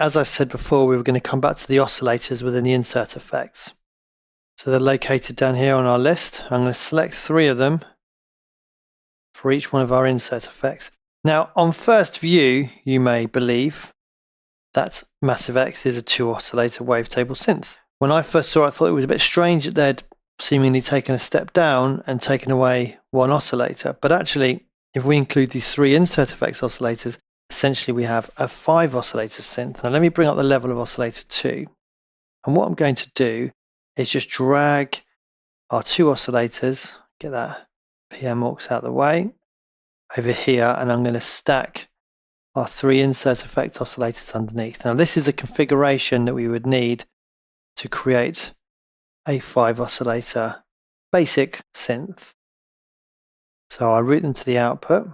as I said before, we were going to come back to the oscillators within the insert effects. So they're located down here on our list. I'm going to select 3 of them for each one of our insert effects. Now, on first view, you may believe that Massive X is a 2-oscillator wavetable synth. When I first saw it, I thought it was a bit strange that they'd seemingly taken a step down and taken away 1 oscillator. But actually, if we include these 3 insert effects oscillators, essentially we have a 5-oscillator synth. Now let me bring up the level of oscillator 2. And what I'm going to do is just drag our 2 oscillators, get that PM aux out of the way, over here, and I'm going to stack our 3 insert effect oscillators underneath. Now this is a configuration that we would need to create a 5-oscillator basic synth. So I route them to the output.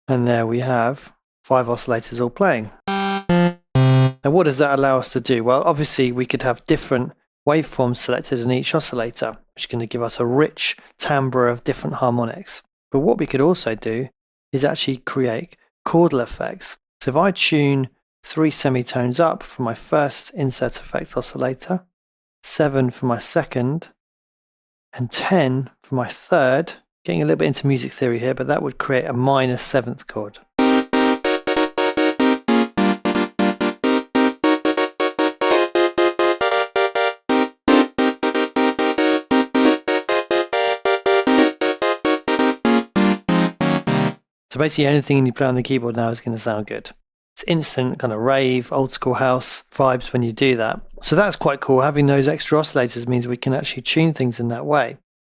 And there we have 5 oscillators all playing. Now what does that allow us to do? Well, obviously we could have different waveforms selected in each oscillator, which is going to give us a rich timbre of different harmonics. But what we could also do is actually create chordal effects. So if I tune 3 semitones up for my first insert effect oscillator, 7 for my second, and 10 for my third, getting a little bit into music theory here, but that would create a minor 7th chord. So basically anything you play on the keyboard now is going to sound good. It's instant kind of rave, old school house vibes when you do that. So that's quite cool. Having those extra oscillators means we can actually tune things in that way.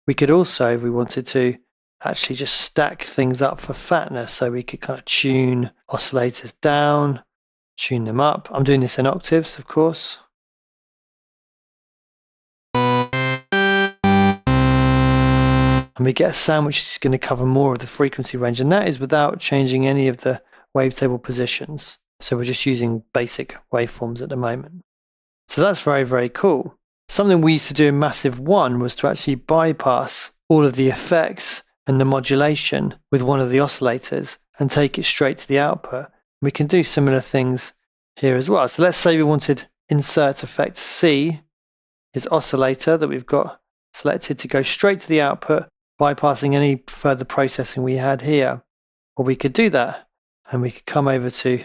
We could also, if we wanted to, actually just stack things up for fatness. So we could kind of tune oscillators down, tune them up. I'm doing this in octaves, of course. And we get a sound which is going to cover more of the frequency range, and that is without changing any of the wavetable positions. So we're just using basic waveforms at the moment. So that's very, very cool. Something we used to do in Massive 1 was to actually bypass all of the effects and the modulation with one of the oscillators and take it straight to the output. We can do similar things here as well. So let's say we wanted insert effect C, is oscillator that we've got selected to go straight to the output, bypassing any further processing we had here. Or we could do that, and we could come over to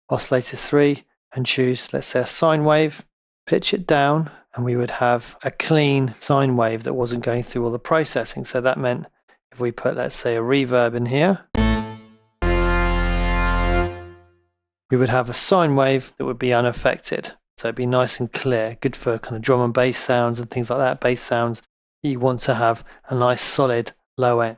oscillator 3 and choose, let's say, a sine wave, pitch it down, and we would have a clean sine wave that wasn't going through all the processing. So that meant if we put, let's say, a reverb in here, we would have a sine wave that would be unaffected. So it'd be nice and clear, good for kind of drum and bass sounds and things like that, bass sounds. You want to have a nice solid low end.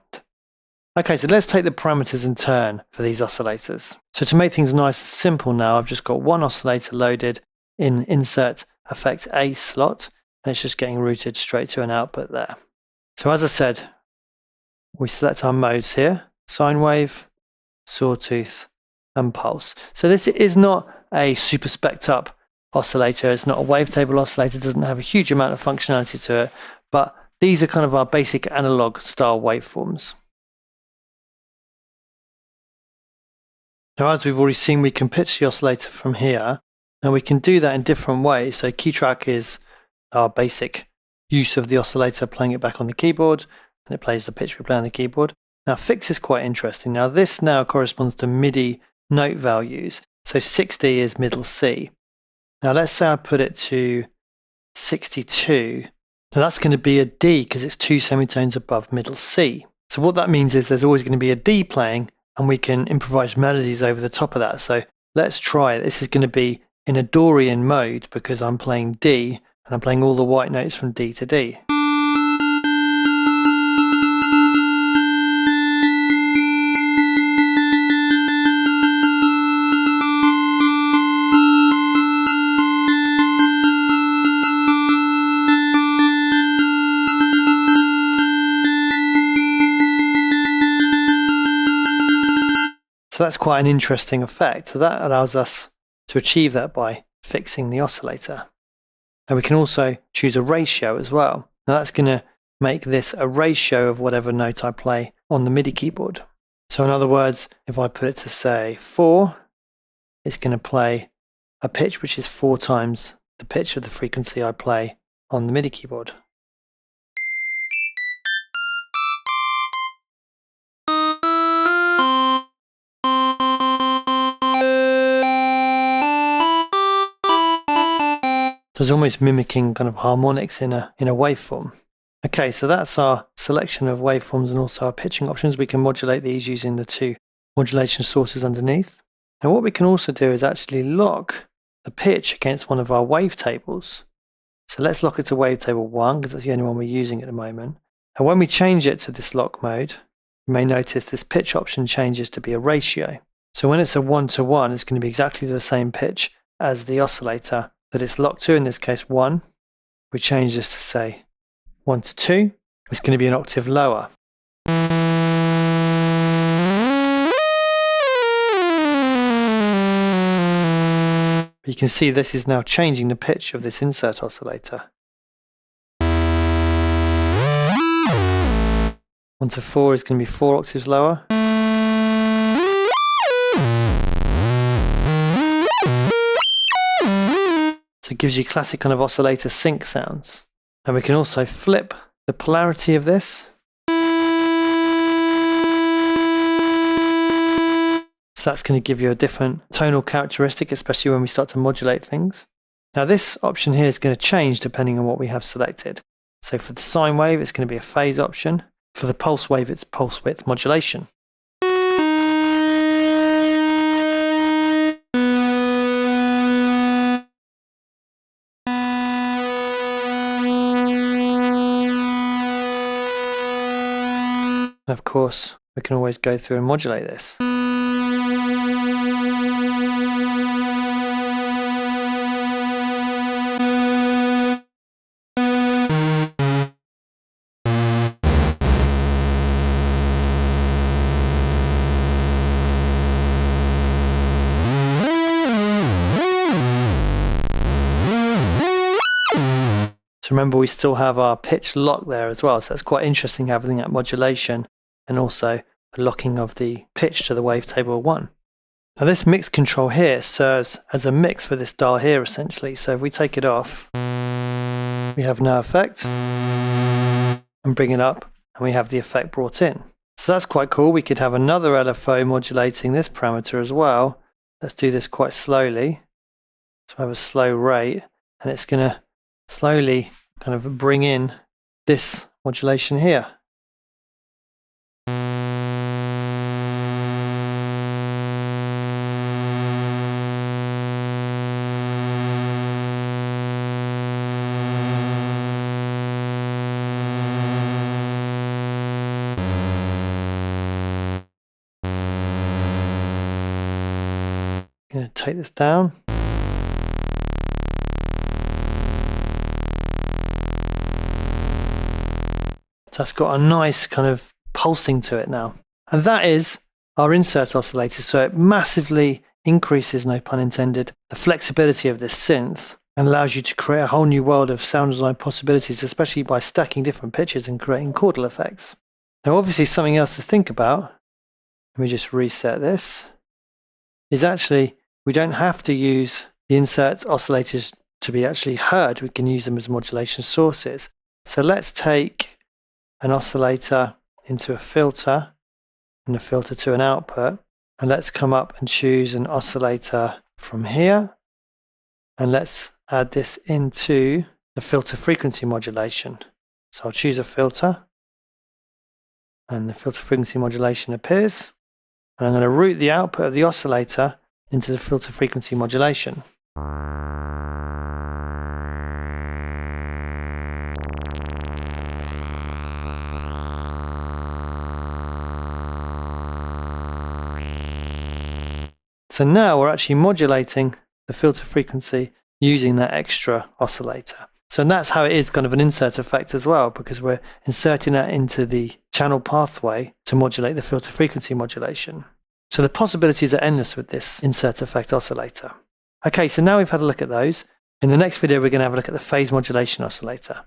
Okay, so let's take the parameters in turn for these oscillators. So to make things nice and simple now, I've just got 1 oscillator loaded in insert effect A slot, and it's just getting routed straight to an output there. So as I said, we select our modes here, sine wave, sawtooth, and pulse. So this is not a super spec'd up oscillator, it's not a wavetable oscillator, it doesn't have a huge amount of functionality to it, but these are kind of our basic analog style waveforms. Now, as we've already seen, we can pitch the oscillator from here, and we can do that in different ways. So key track is our basic use of the oscillator, playing it back on the keyboard, and it plays the pitch we play on the keyboard. Now fix is quite interesting. Now this now corresponds to MIDI note values. So 60 is middle C. Now let's say I put it to 62. Now that's going to be a D because it's 2 semitones above middle C. So what that means is there's always going to be a D playing, and we can improvise melodies over the top of that. So let's try it. This is going to be in a Dorian mode because I'm playing D, and I'm playing all the white notes from D to D. So that's quite an interesting effect. So that allows us to achieve that by fixing the oscillator. And we can also choose a ratio as well. Now that's going to make this a ratio of whatever note I play on the MIDI keyboard. So in other words, if I put it to say 4, it's going to play a pitch which is 4 times the pitch of the frequency I play on the MIDI keyboard. So it's almost mimicking kind of harmonics in a waveform. Okay, so that's our selection of waveforms and also our pitching options. We can modulate these using the 2 modulation sources underneath. And what we can also do is actually lock the pitch against one of our wavetables. So let's lock it to wavetable 1 because that's the only one we're using at the moment. And when we change it to this lock mode, you may notice this pitch option changes to be a ratio. So when it's a 1-to-1, it's going to be exactly the same pitch as the oscillator that it's locked to, in this case 1. We change this to say 1-to-2, it's going to be an octave lower. You can see this is now changing the pitch of this insert oscillator. 1-to-4 is going to be 4 octaves lower. So it gives you classic kind of oscillator sync sounds. And we can also flip the polarity of this. So that's going to give you a different tonal characteristic, especially when we start to modulate things. Now this option here is going to change depending on what we have selected. So for the sine wave, it's going to be a phase option. For the pulse wave, it's pulse width modulation. And of course, we can always go through and modulate this. So remember, we still have our pitch lock there as well, so that's quite interesting having that modulation and also the locking of the pitch to the wavetable 1. Now this mix control here serves as a mix for this dial here essentially, so if we take it off, we have no effect, and bring it up and we have the effect brought in. So that's quite cool. We could have another LFO modulating this parameter as well. Let's do this quite slowly. So I have a slow rate and it's going to slowly kind of bring in this modulation here. I'm going to take this down. So that's got a nice kind of pulsing to it now. And that is our insert oscillator. So it massively increases, no pun intended, the flexibility of this synth and allows you to create a whole new world of sound design possibilities, especially by stacking different pitches and creating chordal effects. Now obviously something else to think about, let me just reset this, is actually we don't have to use the insert oscillators to be actually heard. We can use them as modulation sources. So let's take an oscillator into a filter and a filter to an output, and let's come up and choose an oscillator from here, and let's add this into the filter frequency modulation. So I'll choose a filter and the filter frequency modulation appears, and I'm going to route the output of the oscillator into the filter frequency modulation. So now we're actually modulating the filter frequency using that extra oscillator. So that's how it is kind of an insert effect as well, because we're inserting that into the channel pathway to modulate the filter frequency modulation. So the possibilities are endless with this insert effect oscillator. Okay, so now we've had a look at those. In the next video, we're going to have a look at the phase modulation oscillator.